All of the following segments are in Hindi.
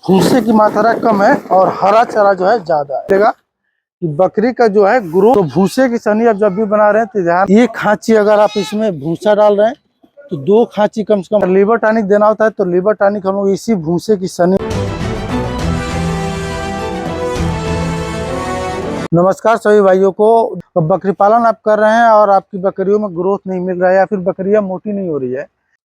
भूसे की मात्रा कम है और हरा चारा जो है ज्यादा है। देखा कि बकरी का जो है ग्रोथ, तो भूसे की सनी आप जब भी बना रहे हैं तो ध्यान, एक खांची अगर आप इसमें भूसा डाल रहे हैं तो 2 खांची कम से कम। लीवर टॉनिक देना होता है तो लीवर टॉनिक हम लोग इसी भूसे की सनी। नमस्कार सभी भाइयों को। बकरी पालन आप कर रहे हैं और आपकी बकरियों में ग्रोथ नहीं मिल रहा है या फिर बकरियां मोटी नहीं हो रही है,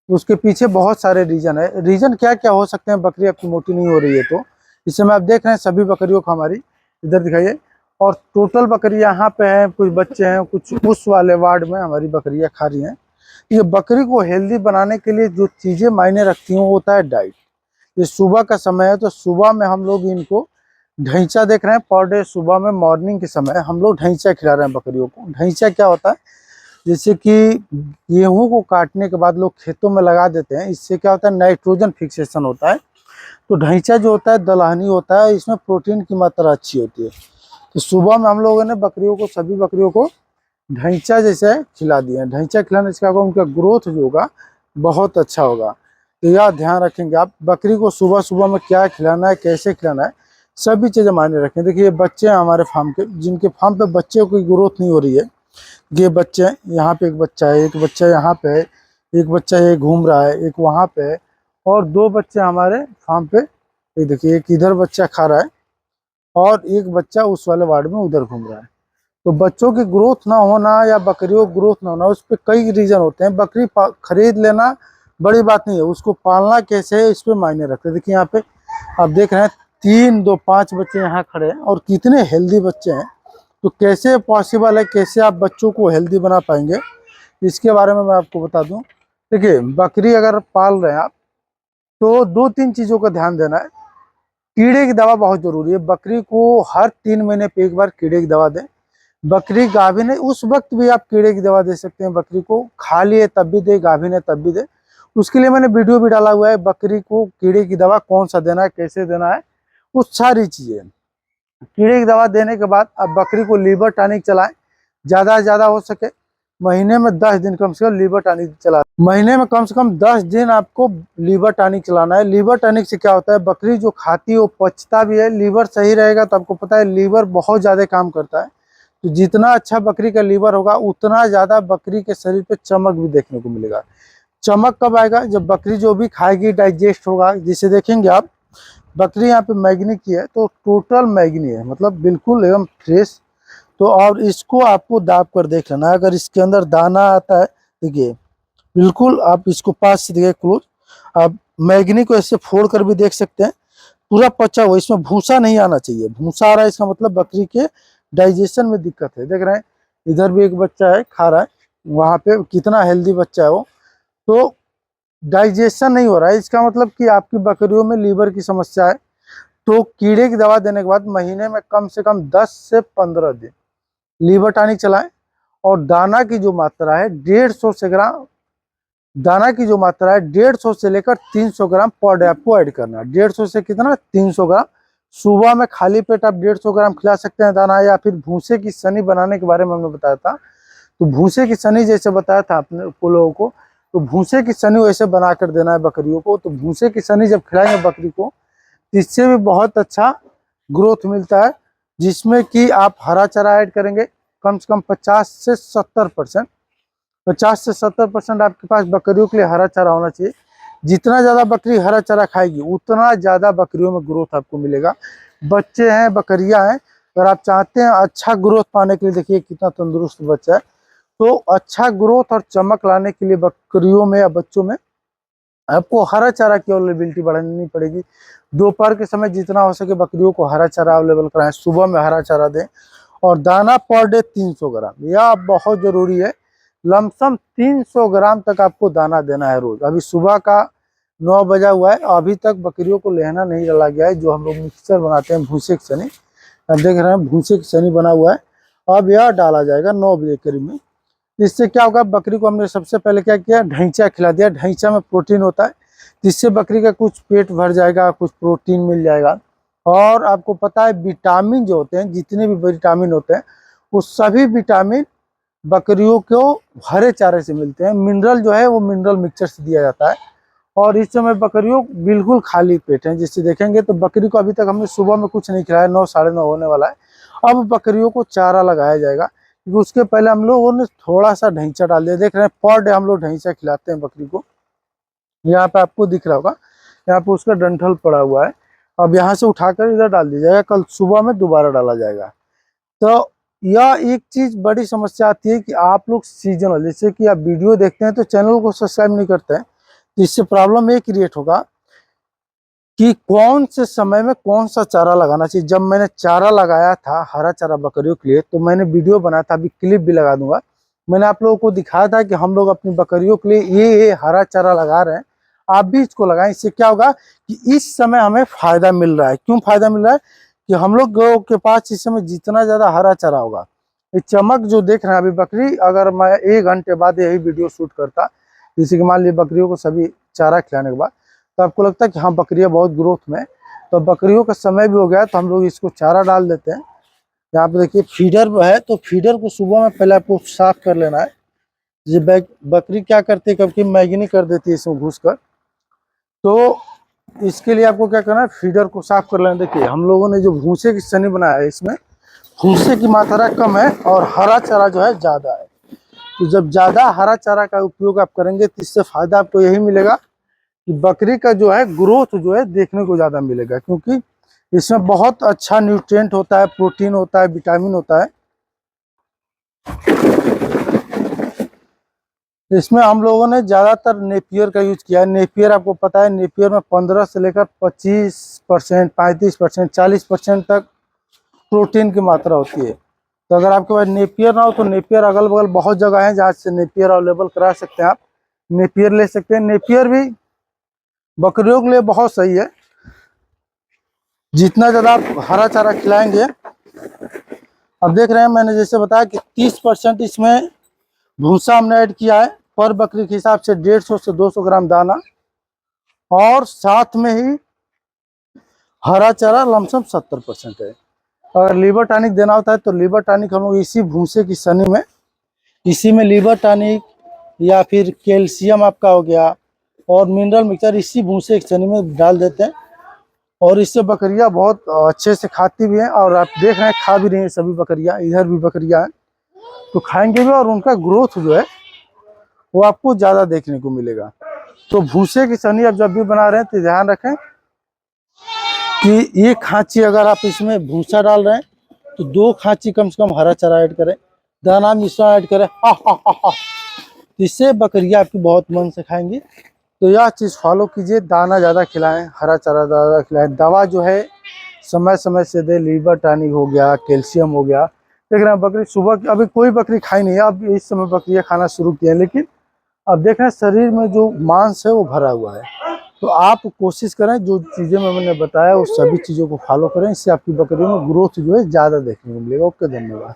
उसके पीछे बहुत सारे रीजन है। रीजन क्या क्या हो सकते हैं बकरी आपकी मोटी नहीं हो रही है? तो इस समय आप देख रहे हैं सभी बकरियों को, हमारी इधर दिखाइए, और टोटल बकरी यहाँ पे है, कुछ बच्चे हैं, कुछ उस वाले वार्ड में हमारी बकरियां खा रही हैं। ये बकरी को हेल्दी बनाने के लिए जो चीजें मायने रखती हैं वो होता है डाइट। ये सुबह का समय है तो सुबह में हम लोग इनको ढैंचा देख रहे हैं। पर डे सुबह में मॉर्निंग के समय हम लोग ढैंचा खिला रहे हैं बकरियों को। ढैंचा क्या होता है? जैसे कि गेहूं को काटने के बाद लोग खेतों में लगा देते हैं, इससे क्या होता है, नाइट्रोजन फिक्सेशन होता है। तो ढैंचा जो होता है दलहनी होता है, इसमें प्रोटीन की मात्रा अच्छी होती है। तो सुबह में हम लोगों ने बकरियों को, सभी बकरियों को ढैंचा जैसे खिला दिया। ढैंचा खिलाने से क्या होगा, उनका ग्रोथ जो होगा बहुत अच्छा होगा। तो यह ध्यान रखेंगे आप, बकरी को सुबह सुबह में क्या खिलाना है, कैसे खिलाना है, सभी चीज़ें मायने रखें। देखिए बच्चे हैं हमारे फार्म के, जिनके फार्म पे बच्चे की ग्रोथ नहीं हो रही है। ये बच्चे, यहाँ पे एक बच्चा है, एक बच्चा यहाँ पे है, एक बच्चा ये घूम रहा है, एक वहाँ पे है, और 2 बच्चे हमारे फार्म पे। ये देखिए एक इधर बच्चा खा रहा है और एक बच्चा उस वाले वार्ड में उधर घूम रहा है। तो बच्चों की ग्रोथ ना होना या बकरियों की ग्रोथ ना होना, उस पर कई रीजन होते हैं। बकरी खरीद लेना बड़ी बात नहीं है, उसको पालना कैसे है इस पर मायने रखते हैं। देखिए यहाँ पे आप देख रहे हैं 3, 2, 5 बच्चे यहाँ खड़े हैं और कितने हेल्दी बच्चे हैं। तो कैसे पॉसिबल है, कैसे आप बच्चों को हेल्दी बना पाएंगे, इसके बारे में मैं आपको बता दूं। देखिए बकरी अगर पाल रहे हैं आप तो 2-3 चीज़ों का ध्यान देना है। कीड़े की दवा बहुत जरूरी है। बकरी को हर 3 महीने पे एक बार कीड़े की दवा दें। बकरी गाभिन है उस वक्त भी आप कीड़े की दवा दे सकते हैं। बकरी को खाली है तब भी दे, गाभिन है तब भी दे। उसके लिए मैंने वीडियो भी डाला हुआ है, बकरी को कीड़े की दवा कौन सा देना है, कैसे देना है, वो सारी चीज़ें। कीड़े की दवा देने के बाद आप बकरी को लीवर टॉनिक चलाएं, ज़्यादा से ज़्यादा हो सके महीने में 10 दिन कम से कम लीवर टॉनिक चला। महीने में कम से कम 10 दिन आपको लीवर टॉनिक चलाना है। लीवर टॉनिक से क्या होता है, बकरी जो खाती है वो पचता भी है। लीवर सही रहेगा तो आपको पता है लीवर बहुत ज़्यादा काम करता है। तो जितना अच्छा बकरी का लीवर होगा उतना ज़्यादा बकरी के शरीर पे चमक भी देखने को मिलेगा। चमक कब आएगा, जब बकरी जो भी खाएगी डाइजेस्ट होगा। जिसे देखेंगे आप, बकरी यहाँ पे मैगनी की है तो टोटल मैगनी है, मतलब बिल्कुल एकदम फ्रेश। तो और इसको आपको दाब कर देख लेना है, अगर इसके अंदर दाना आता है, देखिए बिल्कुल आप इसको पास से देखिए क्लोज, आप मैगनी को ऐसे फोड़ कर भी देख सकते हैं, पूरा पचा हुआ, इसमें भूसा नहीं आना चाहिए। भूसा आ रहा है इसका मतलब बकरी के डाइजेशन में दिक्कत है। देख रहे हैं इधर भी एक बच्चा है खा रहा है, वहाँ पे कितना हेल्दी बच्चा है वो। तो डाइजेशन नहीं हो रहा है, इसका मतलब कि आपकी बकरियों में लीवर की समस्या है। तो कीड़े की दवा देने के बाद महीने में कम से कम 10 से 15 दिन लीवर टॉनिक चलाएं। और दाना की जो मात्रा है 150 से ग्राम, दाना की जो मात्रा है 150 से लेकर 300 ग्राम पर डे आपको ऐड करना है। 150 से कितना, 300 ग्राम। सुबह में खाली पेट आप 150 ग्राम खिला सकते हैं दाना, या फिर भूसे की सनी बनाने के बारे में हमने बताया था। तो भूसे की सनी जैसे बताया था आपने को लोगों को, तो भूसे की सनी वैसे बना कर देना है बकरियों को। तो भूसे की सनी जब खिलाएंगे बकरी को तो इससे भी बहुत अच्छा ग्रोथ मिलता है, जिसमें कि आप हरा चारा ऐड करेंगे कम से कम 50 से 70%। 50 से 70% आपके पास बकरियों के लिए हरा चारा होना चाहिए। जितना ज़्यादा बकरी हरा चारा खाएगी उतना ज़्यादा बकरियों में ग्रोथ आपको मिलेगा। बच्चे हैं, बकरियां हैं, अगर आप चाहते हैं अच्छा ग्रोथ पाने के लिए, देखिए कितना तंदुरुस्त बच्चा है। तो अच्छा ग्रोथ और चमक लाने के लिए बकरियों में या बच्चों में आपको हरा चारा की अवेलेबिलिटी बढ़ानी पड़ेगी। दोपहर के समय जितना हो सके बकरियों को हरा चारा अवेलेबल कराएं, सुबह में हरा चारा दें। और दाना पर डे 300 ग्राम, यह बहुत जरूरी है। लमसम 300 ग्राम तक आपको दाना देना है रोज। अभी सुबह का 9 बजा हुआ है, अभी तक बकरियों को लेहना नहीं डाला गया है, जो हम लोग मिक्सचर बनाते हैं भूसे की सनी। अब देख रहे हैं भूसे की सनी बना हुआ है, अब यह डाला जाएगा 9 बजे करीब में। इससे क्या होगा, बकरी को हमने सबसे पहले क्या किया, ढैंचा खिला दिया। ढैंचा में प्रोटीन होता है, जिससे बकरी का कुछ पेट भर जाएगा, कुछ प्रोटीन मिल जाएगा। और आपको पता है विटामिन जो होते हैं, जितने भी विटामिन होते हैं, वो सभी विटामिन बकरियों को हरे चारे से मिलते हैं। मिनरल जो है वो मिनरल मिक्सचर से दिया जाता है। और इस समय बकरियों बिल्कुल खाली पेट हैं। जिससे देखेंगे तो बकरी को अभी तक हमने सुबह में कुछ नहीं खिलाया, 9 साढ़े 9 होने वाला है। अब बकरियों को चारा लगाया जाएगा, क्योंकि उसके पहले हम लोगों ने थोड़ा सा ढैंचा डाल दिया। देख रहे हैं पर डे हम लोग ढैंचा खिलाते हैं बकरी को। यहाँ पे आपको दिख रहा होगा, यहाँ पे उसका डंठल पड़ा हुआ है। अब यहाँ से उठाकर इधर डाल दिया जाएगा, कल सुबह में दोबारा डाला जाएगा। तो यह एक चीज बड़ी समस्या आती है कि आप लोग सीजनल, जैसे कि आप वीडियो देखते हैं तो चैनल को सब्सक्राइब नहीं करते हैं, तो इससे प्रॉब्लम ये क्रिएट होगा कि कौन से समय में कौन सा चारा लगाना चाहिए। जब मैंने चारा लगाया था हरा चारा बकरियों के लिए, तो मैंने वीडियो बनाया था, अभी क्लिप भी लगा दूंगा। मैंने आप लोगों को दिखाया था कि हम लोग अपनी बकरियों के लिए ये हरा चारा लगा रहे हैं, आप भी इसको लगाएं। इससे क्या होगा कि इस समय हमें फायदा मिल रहा है। क्यों फायदा मिल रहा है कि हम लोग के पास इस समय जितना ज्यादा हरा चारा होगा, ये चमक जो देख रहे हैं अभी बकरी, अगर मैं 1 घंटे बाद यही वीडियो शूट करता, जैसे कि मान लीजिए बकरियों को सभी चारा खिलाने के बाद, तो आपको लगता है कि हाँ बकरियां बहुत ग्रोथ में, तो बकरियों का समय भी हो गया, तो हम लोग इसको चारा डाल देते हैं। यहाँ पे देखिए फीडर है, तो फीडर को सुबह में पहले आपको साफ कर लेना है। ये बकरी क्या करती है, कभी मैगनी कर देती है इसमें घुसकर, तो इसके लिए आपको क्या करना है, फीडर को साफ कर लेना। देखिए हम लोगों ने जो भूसे की सनी बनाया है, इसमें भूसे की मात्रा कम है और हरा चारा जो है ज्यादा है। तो जब ज्यादा हरा चारा का उपयोग आप करेंगे तो इससे फायदा आपको यही मिलेगा कि बकरी का जो है ग्रोथ जो है देखने को ज्यादा मिलेगा, क्योंकि इसमें बहुत अच्छा न्यूट्रिएंट होता है, प्रोटीन होता है, विटामिन होता है। इसमें हम लोगों ने ज्यादातर नेपियर का यूज किया है। नेपियर आपको पता है, नेपियर में 15 से लेकर 25%, 35%, 40% तक प्रोटीन की मात्रा होती है। तो अगर आपके पास नेपियर ना हो तो नेपियर अगल बगल बहुत जगह है जहाँ से नेपियर अवेलेबल करा सकते हैं, आप नेपियर ले सकते हैं। नेपियर भी बकरियों के लिए बहुत सही है। जितना ज्यादा आप हरा चारा खिलाएंगे, अब देख रहे हैं मैंने जैसे बताया कि 30% इसमें भूसा हमने ऐड किया है, पर बकरी के हिसाब से 150 से 200 ग्राम दाना, और साथ में ही हरा चारा लमसम 70% है। अगर लीवर टॉनिक देना होता है तो लीवर टॉनिक हम लोग इसी भूसे की सनी में, इसी में लीवर टॉनिक या फिर कैल्शियम आपका हो गया और मिनरल मिक्सचर इसी भूसे की सनी में डाल देते हैं, और इससे बकरियां बहुत अच्छे से खाती भी हैं। और आप देख रहे हैं खा भी रही हैं सभी बकरियां, इधर भी बकरियां हैं तो खाएंगे भी, और उनका ग्रोथ जो है वो आपको ज्यादा देखने को मिलेगा। तो भूसे की सनी आप जब भी बना रहे हैं तो ध्यान रखें कि 1 खांची अगर आप इसमें भूसा डाल रहे हैं तो 2 खांची कम से कम हरा चारा ऐड करें, दाना मिश्रण ऐड करें। इससे बकरियां आपकी बहुत मन से खाएंगी। तो यह चीज़ फॉलो कीजिए, दाना ज़्यादा खिलाएं, हरा चारा ज़्यादा खिलाएं, दवा जो है समय समय से दे, लीवर टॉनिक हो गया, कैल्शियम हो गया। देख रहे हैं बकरी सुबह, अभी कोई बकरी खाई नहीं है, अब इस समय बकरियां खाना शुरू किए हैं, लेकिन अब देख रहे हैं शरीर में जो मांस है वो भरा हुआ है। तो आप कोशिश करें जो चीज़ें मैंने बताया उस सभी चीज़ों को फॉलो करें, इससे आपकी बकरियों में ग्रोथ जो है ज़्यादा देखने को मिलेगा। ओके, धन्यवाद।